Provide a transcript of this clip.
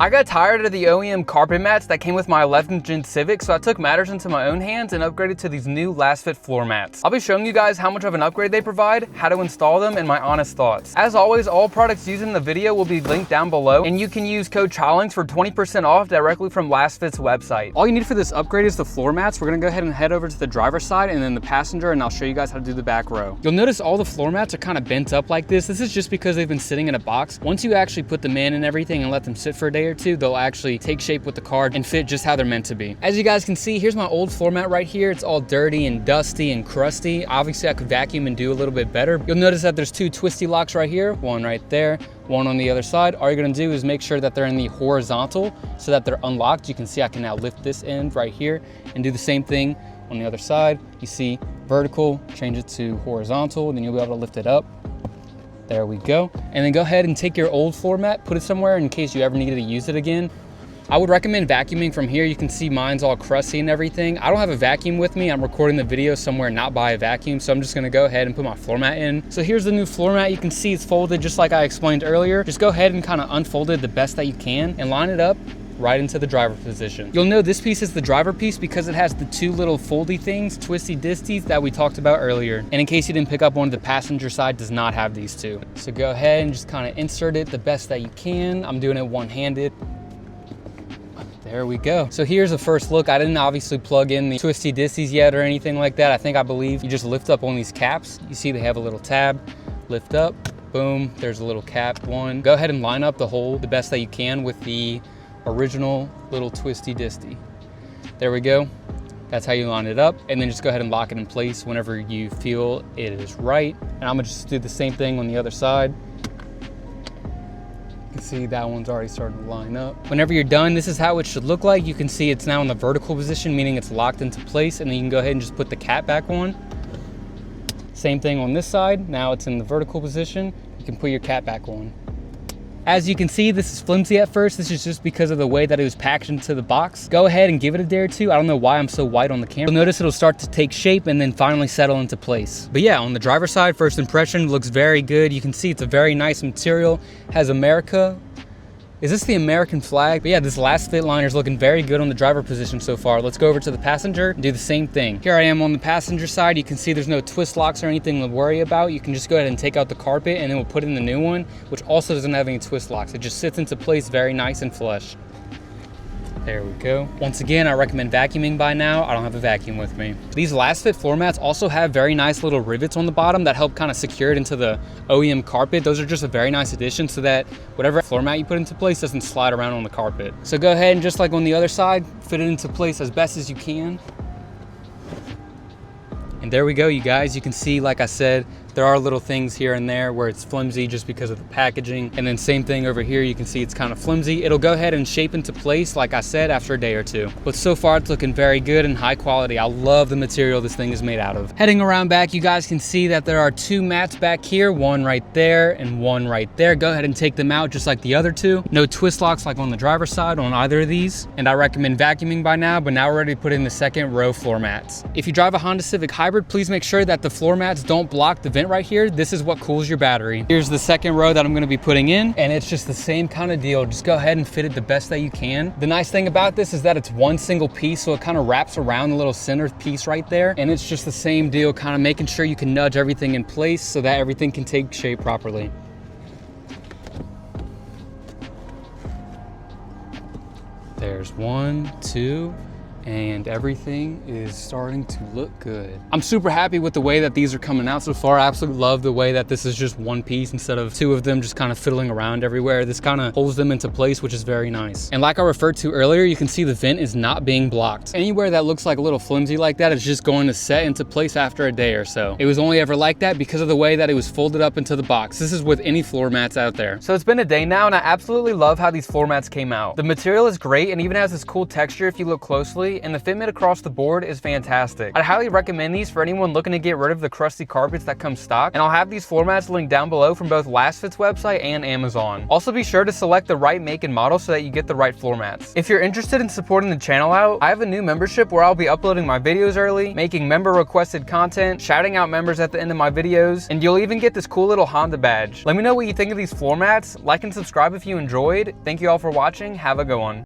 I got tired of the OEM carpet mats that came with my 11th gen Civic, so I took matters into my own hands and upgraded to these new last fit floor mats. I'll be showing you guys how much of an upgrade they provide, how to install them, and my honest thoughts. As always, all products used in the video will be linked down below, and you can use code CHALLINGS for 20% off directly from Last Fit's website. All you need for this upgrade is the floor mats. We're gonna go ahead and head over to the driver's side and then the passenger, and I'll show you guys how to do the back row. You'll notice all the floor mats are kind of bent up like this. This is just because they've been sitting in a box. Once you actually put them in and everything and let them sit for a day or two, they'll actually take shape with the car and fit just how they're meant to be. As you guys can see, here's my old floor mat right here. It's all dirty and dusty and crusty. Obviously, I could vacuum and do a little bit better. You'll notice that there's two twisty locks right here, one right there, one on the other side. All you're gonna do is make sure that they're in the horizontal so that they're unlocked. You can see I can now lift this end right here and do the same thing on the other side. You see vertical, change it to horizontal, and then you'll be able to lift it up. There we go. And then go ahead and take your old floor mat, put it somewhere in case you ever needed to use it again. I would recommend vacuuming from here. You can see mine's all crusty and everything. I don't have a vacuum with me. I'm recording the video somewhere not by a vacuum, so I'm just gonna go ahead and put my floor mat in. So here's the new floor mat. You can see it's folded just like I explained earlier. Just go ahead and kind of unfold it the best that you can and line it up right into the driver position. You'll know this piece is the driver piece because it has the two little foldy things, twisty disties, that we talked about earlier. And in case you didn't pick up one, the passenger side does not have these two. So go ahead and just kind of insert it the best that you can. I'm doing it one-handed. There we go. So here's a first look. I didn't obviously plug in the twisty disties yet or anything like that. I believe you just lift up on these caps. You see they have a little tab, lift up, boom, there's a little cap one. Go ahead and line up the hole the best that you can with the original little twisty disty. There we go. That's how you line it up. And then just go ahead and lock it in place whenever you feel it is right. And I'm gonna just do the same thing on the other side. You can see that one's already starting to line up. Whenever you're done, this is how it should look like. You can see it's now in the vertical position, meaning it's locked into place, and then you can go ahead and just put the cap back on. Same thing on this side. Now it's in the vertical position. You can put your cap back on. As you can see, this is flimsy at first. This is just because of the way that it was packaged into the box. Go ahead and give it a day or two. I don't know why I'm so white on the camera. You'll notice it'll start to take shape and then finally settle into place. But yeah, on the driver's side, first impression looks very good. You can see it's a very nice material. Has America. Is this the American flag? But yeah, this last fit liner is looking very good on the driver position so far. Let's go over to the passenger and do the same thing. Here I am on the passenger side. You can see there's no twist locks or anything to worry about. You can just go ahead and take out the carpet and then we'll put in the new one, which also doesn't have any twist locks. It just sits into place very nice and flush. There we go. Once again, I recommend vacuuming by now. I don't have a vacuum with me. These last fit floor mats also have very nice little rivets on the bottom that help kind of secure it into the OEM carpet. Those are just a very nice addition so that whatever floor mat you put into place doesn't slide around on the carpet. So go ahead and just like on the other side, fit it into place as best as you can. And there we go, you guys. You can see, like I said, there are little things here and there where it's flimsy just because of the packaging. And then same thing over here, you can see it's kind of flimsy. It'll go ahead and shape into place, like I said, after a day or two. But so far it's looking very good and high quality. I love the material this thing is made out of. Heading around back, you guys can see that there are two mats back here, one right there and one right there. Go ahead and take them out just like the other two. No twist locks like on the driver's side on either of these. And I recommend vacuuming by now, but now we're ready to put in the second row floor mats. If you drive a Honda Civic Hybrid, please make sure that the floor mats don't block the vent right here. This is what cools your battery. Here's the second row that I'm gonna be putting in, and it's just the same kind of deal. Just go ahead and fit it the best that you can. The nice thing about this is that it's one single piece, so it kind of wraps around the little center piece right there, and it's just the same deal, kind of making sure you can nudge everything in place so that everything can take shape properly. There's one, two, and everything is starting to look good. I'm super happy with the way that these are coming out so far. I absolutely love the way that this is just one piece instead of two of them just kind of fiddling around everywhere. This kind of holds them into place, which is very nice. And like I referred to earlier, you can see the vent is not being blocked. Anywhere that looks like a little flimsy like that is just going to set into place after a day or so. It was only ever like that because of the way that it was folded up into the box. This is with any floor mats out there. So it's been a day now, and I absolutely love how these floor mats came out. The material is great and even has this cool texture if you look closely. nicely, and the fitment across the board is fantastic. I'd highly recommend these for anyone looking to get rid of the crusty carpets that come stock, and I'll have these floor mats linked down below from both LastFit's website and Amazon. Also be sure to select the right make and model so that you get the right floor mats. If you're interested in supporting the channel out, I have a new membership where I'll be uploading my videos early, making member requested content, shouting out members at the end of my videos, and you'll even get this cool little Honda badge. Let me know what you think of these floor mats, like and subscribe if you enjoyed. Thank you all for watching, have a good one.